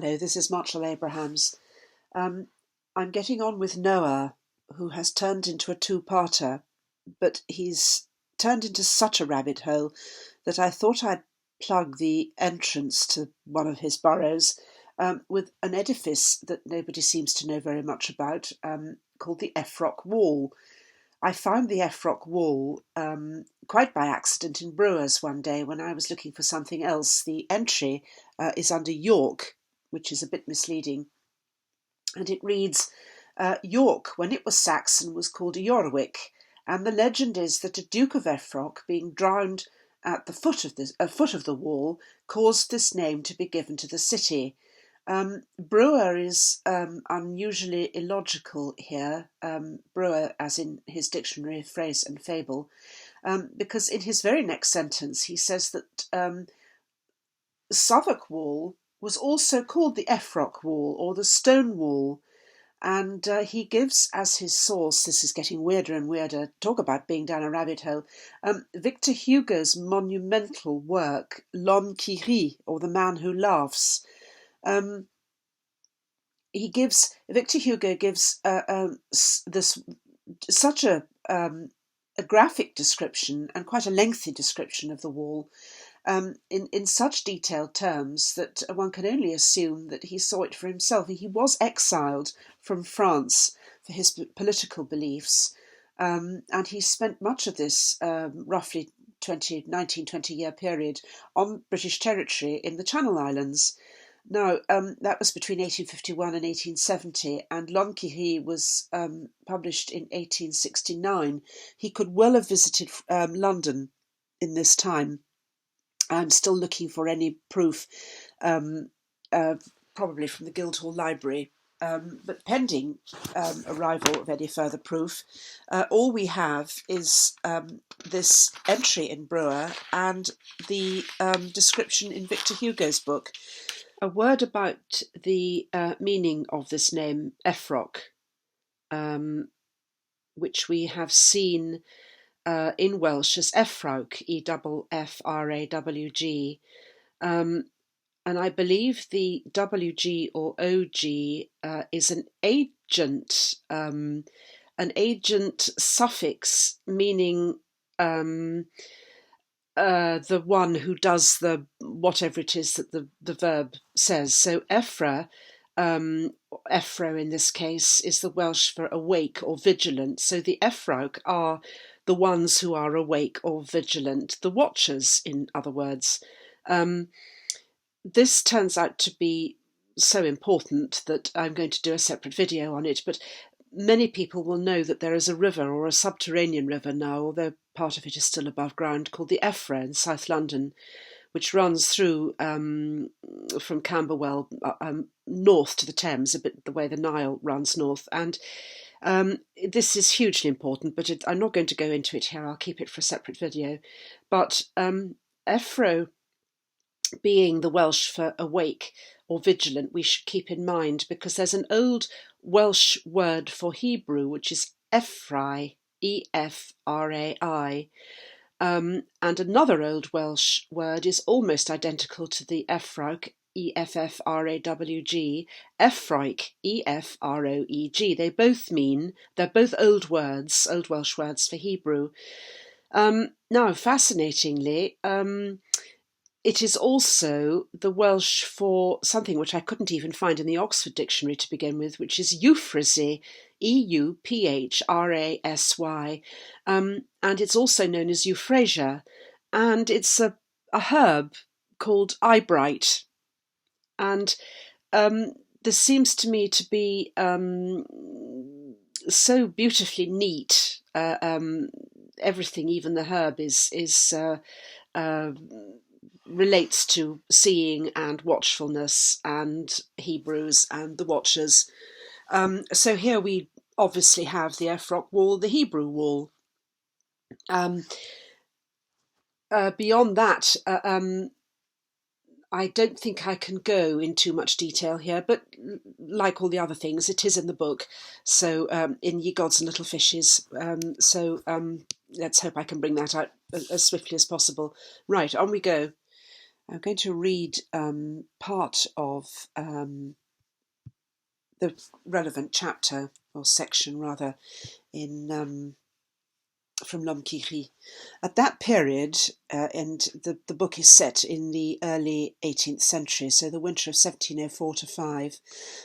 Hello, this is Marshall Abrahams. I'm getting on with Noah, who has turned into a two-parter, but he's turned into such a rabbit hole that I thought I'd plug the entrance to one of his burrows with an edifice that nobody seems to know very much about, called the Efrock Wall. I found the Efrock Wall quite by accident in Brewer's one day when I was looking for something else. The entry is under York, which is a bit misleading, and it reads, York, when it was Saxon, was called Yorwick, and the legend is that a Duke of Effroc, being drowned at the foot of the wall, caused this name to be given to the city. Brewer is unusually illogical here, Brewer as in his dictionary of phrase and fable, because in his very next sentence he says that Southwark Wall was also called the Efrock Wall or the Stone Wall, and he gives as his source, this is getting weirder and weirder, talk about being down a rabbit hole, Victor Hugo's monumental work, L'Homme qui rit, or The Man Who Laughs. Victor Hugo gives this such a graphic description and quite a lengthy description of the wall, in such detailed terms that one can only assume that he saw it for himself. He was exiled from France for his political beliefs, and he spent much of this roughly 20 year period on British territory in the Channel Islands. Now, that was between 1851 and 1870, and L'Homme qui rit was published in 1869. He could well have visited London in this time. I'm still looking for any proof, probably from the Guildhall Library, but pending arrival of any further proof, all we have is this entry in Brewer and the description in Victor Hugo's book. A word about the meaning of this name, Effroc, which we have seen in Welsh as Effrog, Effrawg, and I believe the WG or OG is an agent suffix meaning the one who does the whatever it is that the verb says. So Effra, Effro in this case, is the Welsh for awake or vigilant. So the Effrog are the ones who are awake or vigilant, the watchers, in other words. This turns out to be so important that I'm going to do a separate video on it, but many people will know that there is a river, or a subterranean river now, although part of it is still above ground, called the Effra in South London, which runs through from Camberwell north to the Thames, a bit the way the Nile runs north. And this is hugely important, but I'm not going to go into it here. I'll keep it for a separate video. But Effro being the Welsh for awake or vigilant, we should keep in mind, because there's an old Welsh word for Hebrew, which is Ephrai, Efrai, and another old Welsh word is almost identical to the Effroc, Effrawg, Effroik, Efroeg. They're both old words, old Welsh words for Hebrew. Now, fascinatingly, it is also the Welsh for something which I couldn't even find in the Oxford Dictionary to begin with, which is euphrasy, Euprasy, and it's also known as euphrasia, and it's a herb called eyebright. And this seems to me to be so beautifully neat. Everything, even the herb, relates to seeing and watchfulness and Hebrews and the watchers. So here we obviously have the Efrock Wall, the Hebrew Wall. Beyond that, I don't think I can go in too much detail here, but like all the other things, it is in the book, so in Ye Gods and Little Fishes. Let's hope I can bring that out as swiftly as possible. Right, on we go. I'm going to read part of the relevant chapter, or section rather, in from L'Homme qui rit. At that period, and the book is set in the early 18th century, so the winter of 1704 to 5,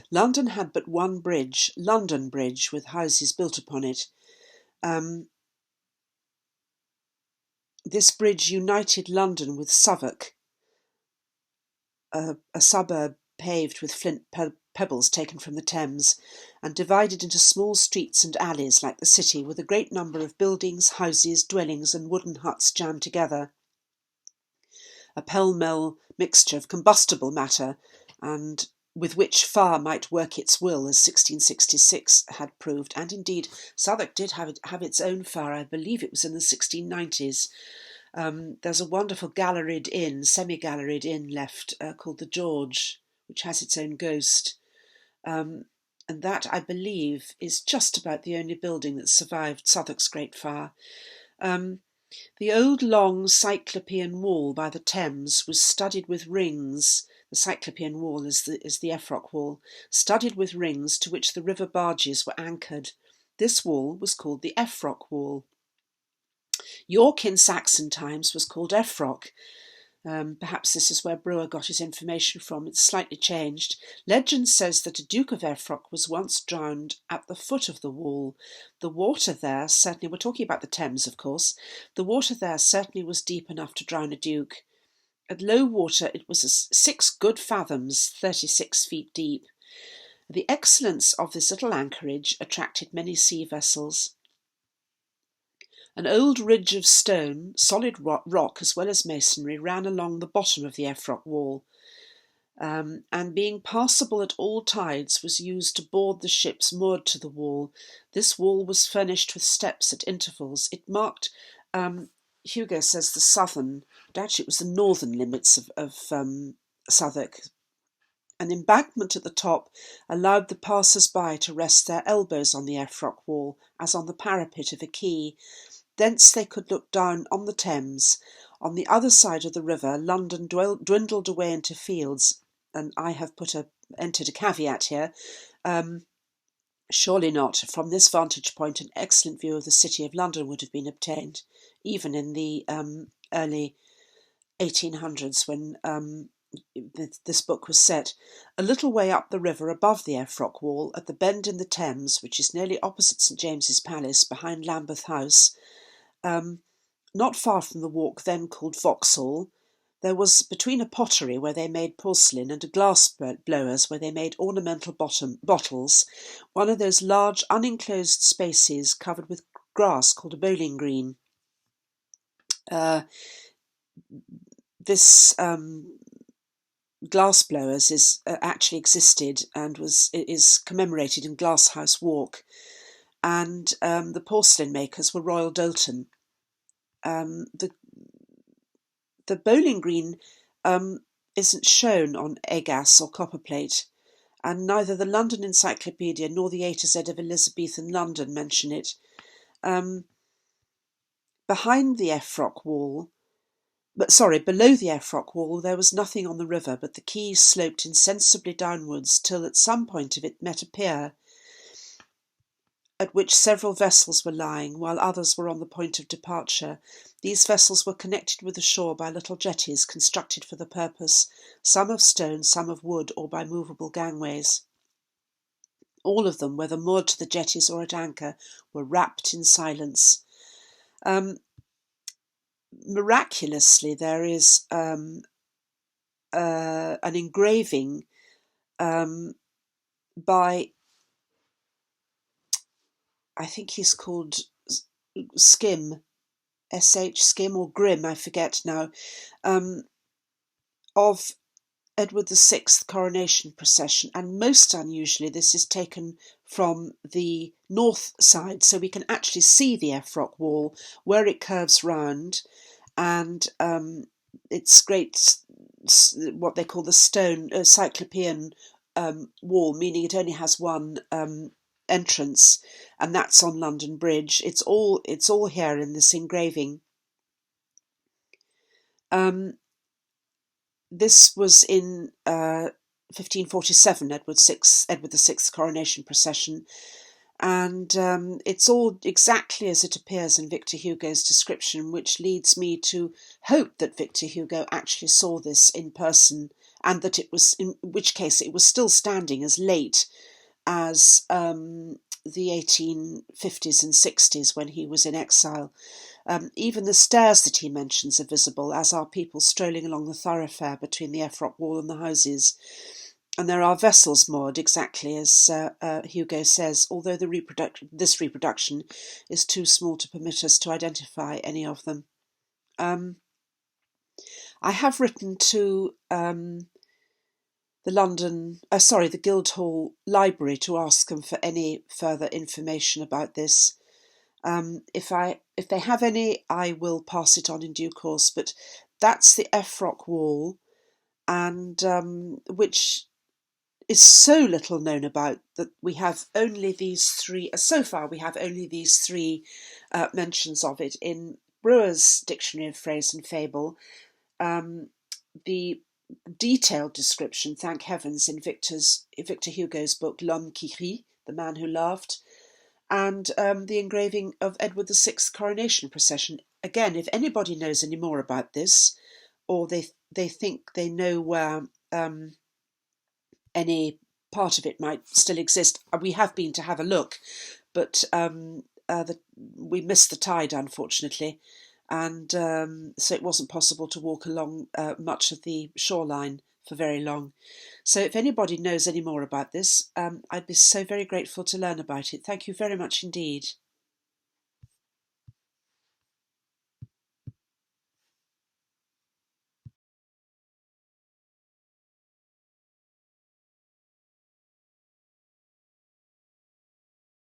London had but one bridge, London Bridge, with houses built upon it. This bridge united London with Southwark, a suburb paved with flint pebbles taken from the Thames, and divided into small streets and alleys like the city, with a great number of buildings, houses, dwellings, and wooden huts jammed together. A pell-mell mixture of combustible matter, and with which fire might work its will, as 1666 had proved, and indeed Southwark did have its own fire. I believe it was in the 1690s. There's a wonderful galleried inn, semi-galleried inn left called the George, which has its own ghost. And that, I believe, is just about the only building that survived Southwark's Great Fire. The old long Cyclopean wall by the Thames was studded with rings. The Cyclopean wall is the Efrock Wall, studded with rings to which the river barges were anchored. This wall was called the Efrock Wall. York in Saxon times was called Effroc. Perhaps this is where Brewer got his information from. It's slightly changed. Legend says that a Duke of Effroc was once drowned at the foot of the wall. The water there certainly, we're talking about the Thames, of course, the water there certainly was deep enough to drown a duke. At low water it was 6 good fathoms, 36 feet deep. The excellence of this little anchorage attracted many sea vessels. An old ridge of stone, solid rock as well as masonry, ran along the bottom of the Efrock Wall, and being passable at all tides was used to board the ships moored to the wall. This wall was furnished with steps at intervals. It marked, Hugo says, the southern, but actually it was the northern limits of Southwark. An embankment at the top allowed the passers-by to rest their elbows on the Efrock Wall, as on the parapet of a quay. Thence they could look down on the Thames. On the other side of the river, London dwindled away into fields, and I have entered a caveat here. Surely not. From this vantage point, an excellent view of the city of London would have been obtained, even in the early 1800s when this book was set. A little way up the river above the Efrock Wall, at the bend in the Thames, which is nearly opposite St James's Palace, behind Lambeth House, not far from the walk then called Vauxhall, there was, between a pottery where they made porcelain and a glass blowers where they made ornamental bottles, one of those large unenclosed spaces covered with grass called a bowling green. This glass blowers is actually existed and is commemorated in Glasshouse Walk, and the porcelain makers were Royal Doulton. The bowling green isn't shown on Egas or copperplate, and neither the London Encyclopedia nor the A to Z of Elizabethan London mention it. Below the Efrock Wall, there was nothing on the river, but the quay sloped insensibly downwards till at some point of it met a pier, at which several vessels were lying, while others were on the point of departure. These vessels were connected with the shore by little jetties constructed for the purpose, some of stone, some of wood, or by movable gangways. All of them, whether moored to the jetties or at anchor, were wrapped in silence. Miraculously, there is an engraving by, I think he's called Skim, S.H. Skim or Grimm, I forget now, of Edward VI coronation procession, and most unusually this is taken from the north side, so we can actually see the Efrock Wall where it curves round, and it's great, what they call the stone Cyclopean wall, meaning it only has one entrance, and that's on London Bridge. It's all here in this engraving. This was in 1547, Edward VI's coronation procession, and it's all exactly as it appears in Victor Hugo's description, which leads me to hope that Victor Hugo actually saw this in person, and that it was, in which case it was still standing as late as the 1850s and 60s when he was in exile. Even the stairs that he mentions are visible, as are people strolling along the thoroughfare between the Efrock Wall and the houses. And there are vessels moored, exactly as Hugo says, although this reproduction is too small to permit us to identify any of them. I have written to the Guildhall Library to ask them for any further information about this. If they have any, I will pass it on in due course. But that's the Efrock Wall, and which is so little known about that we have only these three. So far, we have only these three mentions of it in Brewer's Dictionary of Phrase and Fable. The detailed description, thank heavens, in Victor Hugo's book L'Homme qui rit, The Man Who Laughed, and the engraving of Edward VI's coronation procession. Again, if anybody knows any more about this, or they think they know where any part of it might still exist, we have been to have a look, but we missed the tide, unfortunately, and so it wasn't possible to walk along much of the shoreline for very long. So if anybody knows any more about this, I'd be so very grateful to learn about it. Thank you very much indeed.